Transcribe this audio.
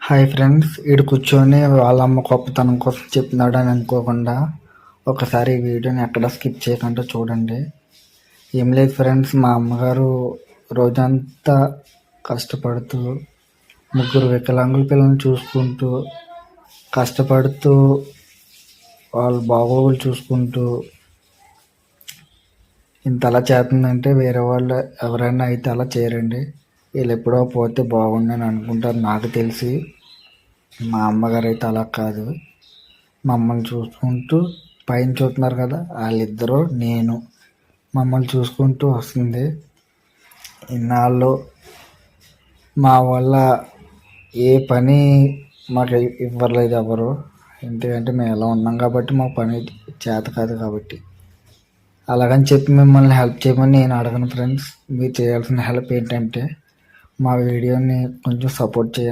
Hi friends, ఈడు కూర్చొని వాళ్ళ అమ్మ గొప్పతనం కోసం చెప్తున్నాడు అని అనుకోకుండా ఒకసారి ఈ వీడియోని ఎక్కడ స్కిప్ చేయకుండా చూడండి. ఏం లేదు ఫ్రెండ్స్, మా అమ్మగారు రోజంతా కష్టపడుతూ ముగ్గురు వికలాంగుల పిల్లల్ని చూసుకుంటూ కష్టపడుతూ వాళ్ళ బాగోగులు చూసుకుంటూ ఇంతలా చేస్తుందంటే వేరే వాళ్ళు ఎవరైనా అయితే అలా చేయరండి. వీళ్ళు ఎప్పుడో పోతే బాగుండని అనుకుంటారు. నాకు తెలిసి మా అమ్మగారు అయితే అలా కాదు. మమ్మల్ని చూసుకుంటూ పైన చూస్తున్నారు కదా, వాళ్ళిద్దరూ నేను మమ్మల్ని చూసుకుంటూ వస్తుంది. ఇన్నాళ్ళు మా వల్ల ఏ పని మాకు ఇవ్వలేదు ఎవరు. ఎందుకంటే మేము ఎలా ఉన్నాం కాబట్టి మాకు పని చేత కాదు కాబట్టి. అలాగని చెప్పి మిమ్మల్ని హెల్ప్ చేయమని నేను అడగను ఫ్రెండ్స్. మీరు చేయాల్సిన హెల్ప్ ఏంటంటే మా వీడియోని కొంచెం సపోర్ట్ చేయండి.